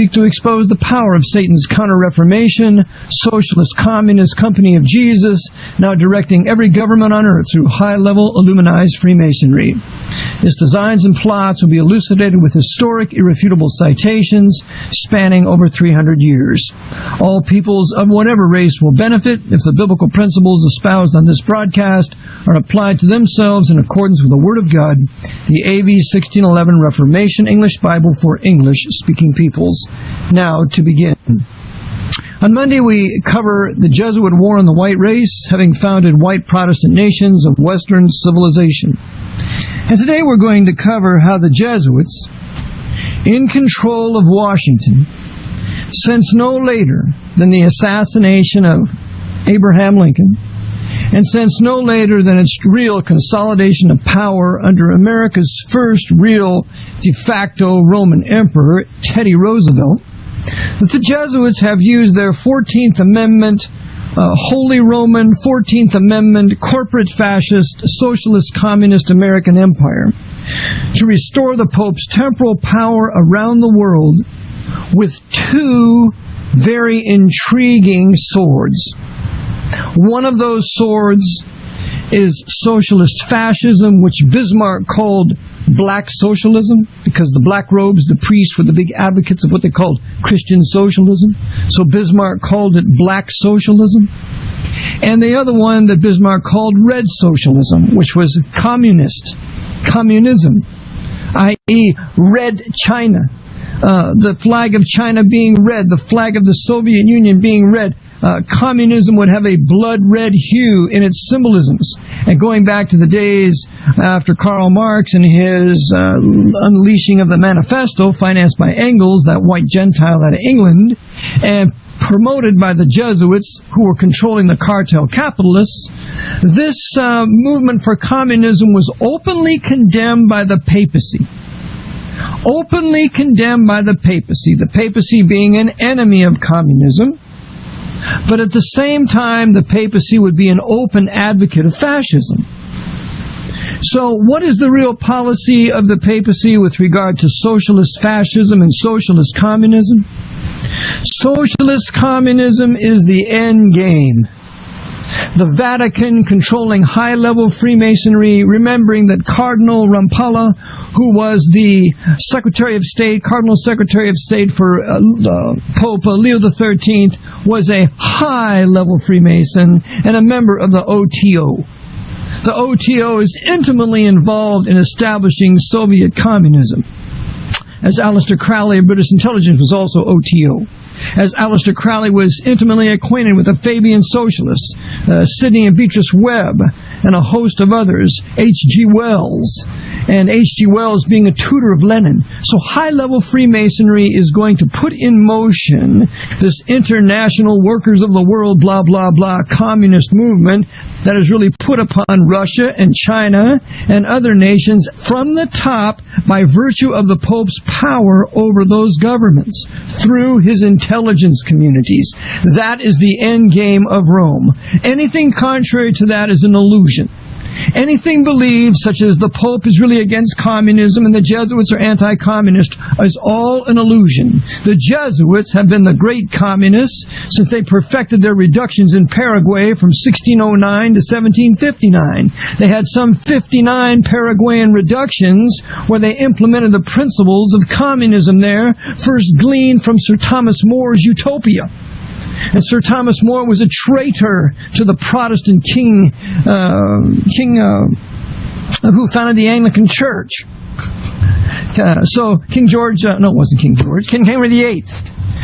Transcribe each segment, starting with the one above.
seek to expose the power of Satan's Counter-Reformation, Socialist Communist Company of Jesus, now directing every government on earth through high-level Illuminized Freemasonry. Its designs and plots will be elucidated with historic, irrefutable citations spanning over 300 years. All peoples of whatever race will benefit if the biblical principles espoused on this broadcast are applied to themselves in accordance with the Word of God, the AV 1611 Reformation English Bible for English-speaking peoples. Now, to begin. On Monday, we cover the Jesuit War on the white race, having founded white Protestant nations of Western civilization. And today we're going to cover how the Jesuits, in control of Washington, since no later than the assassination of Abraham Lincoln, and since no later than its real consolidation of power under America's first real de facto Roman emperor, Teddy Roosevelt, that the Jesuits have used their 14th Amendment, Holy Roman 14th Amendment, corporate fascist, socialist communist American empire to restore the Pope's temporal power around the world with two very intriguing swords. One of those swords is socialist fascism, which Bismarck called black socialism, because the black robes, the priests, were the big advocates of what they called Christian socialism. So Bismarck called it black socialism. And the other one that Bismarck called red socialism, which was communism, i.e. red China. The flag of China being red, the flag of the Soviet Union being red. Communism would have a blood red hue in its symbolisms. And going back to the days after Karl Marx and his unleashing of the Manifesto, financed by Engels, that white Gentile out of England, and promoted by the Jesuits, who were controlling the cartel capitalists, this movement for communism was openly condemned by the papacy. Openly condemned by the papacy being an enemy of communism. But at the same time, the papacy would be an open advocate of fascism. So what is the real policy of the papacy with regard to socialist fascism and socialist communism? Socialist communism is the end game. The Vatican controlling high-level Freemasonry, remembering that Cardinal Rampolla, who was the Cardinal Secretary of State for Pope Leo XIII, was a high-level Freemason and a member of the OTO. The OTO is intimately involved in establishing Soviet communism. As Aleister Crowley of British intelligence was also OTO. As Aleister Crowley was intimately acquainted with the Fabian Socialists, Sidney and Beatrice Webb, and a host of others, H.G. Wells, and H.G. Wells being a tutor of Lenin. So high-level Freemasonry is going to put in motion this international workers of the world, blah, blah, blah, communist movement that is really put upon Russia and China and other nations from the top by virtue of the Pope's power over those governments through his intelligence communities. That is the end game of Rome. Anything contrary to that is an illusion. Anything believed, such as the Pope is really against communism and the Jesuits are anti-communist, is all an illusion. The Jesuits have been the great communists since they perfected their reductions in Paraguay from 1609 to 1759. They had some 59 Paraguayan reductions where they implemented the principles of communism there, first gleaned from Sir Thomas More's Utopia. And Sir Thomas More was a traitor to the Protestant king who founded the Anglican Church. So King George, no, it wasn't King George, King Henry VIII.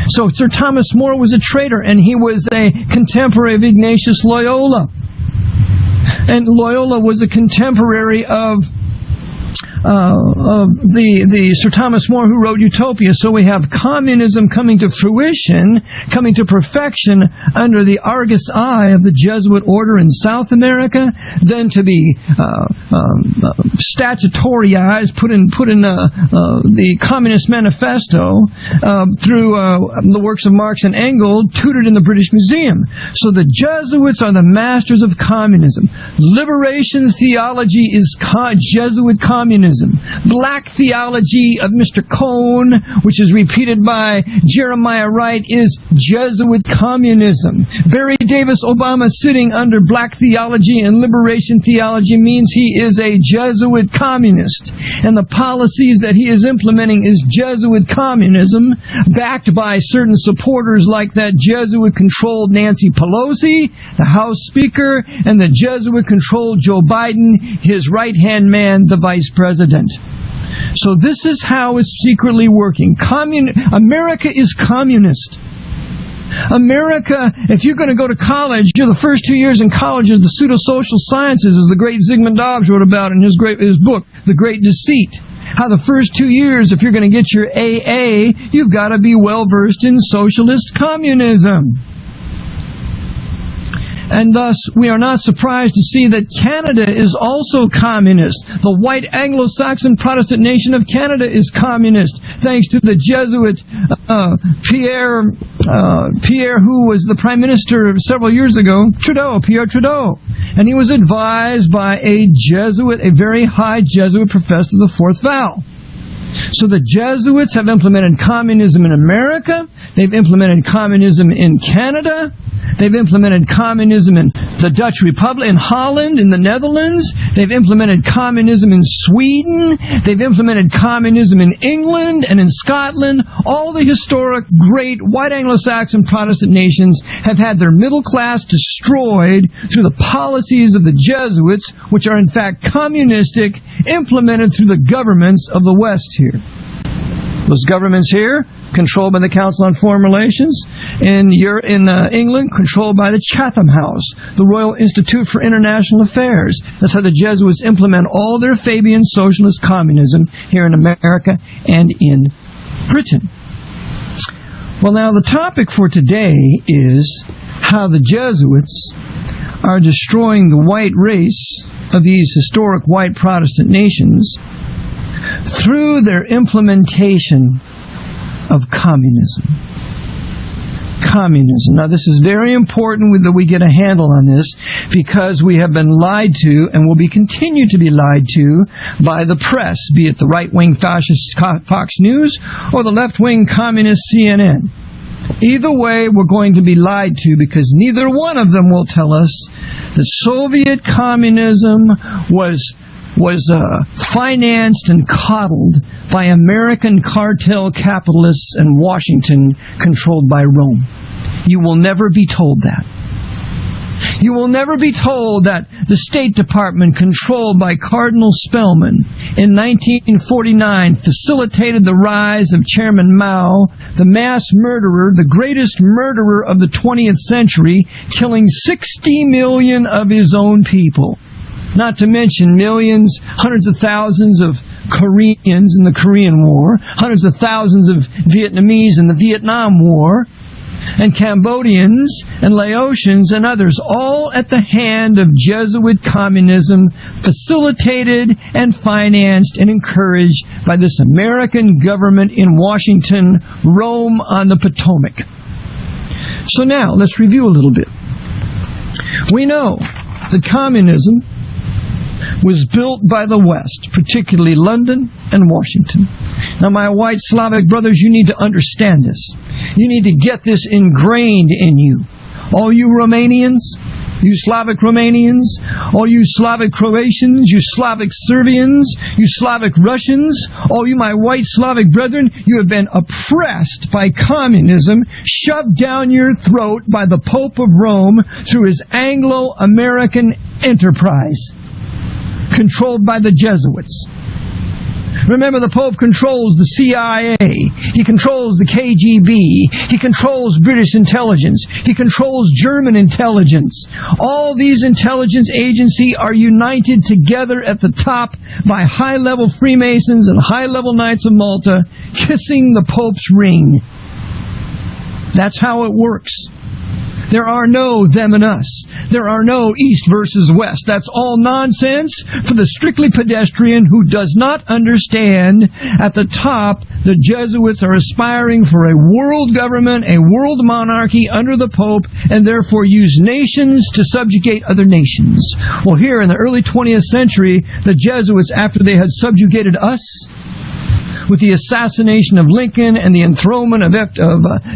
So Sir Thomas More was a traitor, and he was a contemporary of Ignatius Loyola. And Loyola was a contemporary of the Sir Thomas More who wrote Utopia. So we have communism coming to fruition, coming to perfection under the Argus eye of the Jesuit order in South America, then to be statutoryized, put in the Communist Manifesto through the works of Marx and Engels, tutored in the British Museum. So the Jesuits are the masters of communism. Liberation theology is Jesuit communism. communism. Black theology of Mr. Cohn, which is repeated by Jeremiah Wright, is Jesuit communism. Barry Davis Obama sitting under black theology and liberation theology means he is a Jesuit communist. And the policies that he is implementing is Jesuit communism, backed by certain supporters like that Jesuit-controlled Nancy Pelosi, the House Speaker, and the Jesuit-controlled Joe Biden, his right-hand man, the Vice President. So this is how it's secretly working. America is communist. America, if you're going to go to college, the first 2 years in college is the pseudo-social sciences, as the great Zygmunt Dobbs wrote about in his book, The Great Deceit. How the first 2 years, if you're going to get your AA, you've got to be well-versed in socialist communism. And thus, we are not surprised to see that Canada is also communist. The white Anglo-Saxon Protestant nation of Canada is communist, thanks to the Jesuit Pierre, who was the Prime Minister several years ago, Pierre Trudeau. And he was advised by a very high Jesuit professor of the Fourth Vow. So the Jesuits have implemented communism in America. They've implemented communism in Canada. They've implemented communism in the Dutch Republic, in Holland, in the Netherlands. They've implemented communism in Sweden. They've implemented communism in England and in Scotland. All the historic, great, white Anglo-Saxon Protestant nations have had their middle class destroyed through the policies of the Jesuits, which are in fact communistic, implemented through the governments of the West here. Those governments here, controlled by the Council on Foreign Relations. In England, controlled by the Chatham House, the Royal Institute for International Affairs. That's how the Jesuits implement all their Fabian socialist communism here in America and in Britain. Well, now the topic for today is how the Jesuits are destroying the white race of these historic white Protestant nations through their implementation of communism. Communism. Now, this is very important that we get a handle on this, because we have been lied to and will be continued to be lied to by the press, be it the right-wing fascist Fox News or the left-wing communist CNN. Either way, we're going to be lied to, because neither one of them will tell us that Soviet communism was financed and coddled by American cartel capitalists in Washington, controlled by Rome. You will never be told that. You will never be told that the State Department, controlled by Cardinal Spellman, in 1949 facilitated the rise of Chairman Mao, the mass murderer, the greatest murderer of the 20th century, killing 60 million of his own people. Not to mention millions, hundreds of thousands of Koreans in the Korean War, hundreds of thousands of Vietnamese in the Vietnam War, and Cambodians and Laotians and others, all at the hand of Jesuit communism, facilitated and financed and encouraged by this American government in Washington, Rome on the Potomac. So now, let's review a little bit. We know that communism was built by the West, particularly London and Washington. Now, my white Slavic brothers, you need to understand this. You need to get this ingrained in you. All you Romanians, you Slavic Romanians, all you Slavic Croatians, you Slavic Serbians, you Slavic Russians, all you my white Slavic brethren, you have been oppressed by communism, shoved down your throat by the Pope of Rome through his Anglo-American enterprise, controlled by the Jesuits. Remember, the Pope controls the CIA. He controls the KGB. He controls British intelligence. He controls German intelligence. All these intelligence agencies are united together at the top by high-level Freemasons and high-level Knights of Malta kissing the Pope's ring. That's how it works. There are no them and us. There are no East versus West. That's all nonsense for the strictly pedestrian who does not understand at the top The Jesuits are aspiring for a world government, a world monarchy under the Pope, and therefore use nations to subjugate other nations. Well, here in the early 20th century, the Jesuits, after they had subjugated us, with the assassination of Lincoln and the enthronement of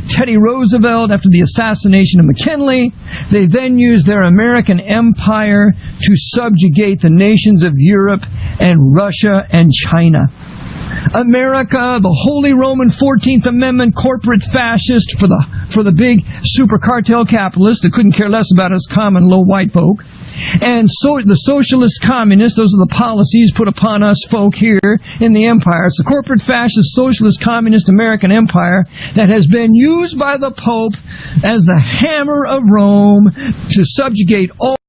Teddy Roosevelt after the assassination of McKinley, they then used their American empire to subjugate the nations of Europe and Russia and China. America, the Holy Roman 14th Amendment corporate fascist for the big super cartel capitalists that couldn't care less about us common low white folk. And so the socialist communists, those are the policies put upon us folk here in the empire. It's the corporate fascist socialist communist American empire that has been used by the Pope as the hammer of Rome to subjugate all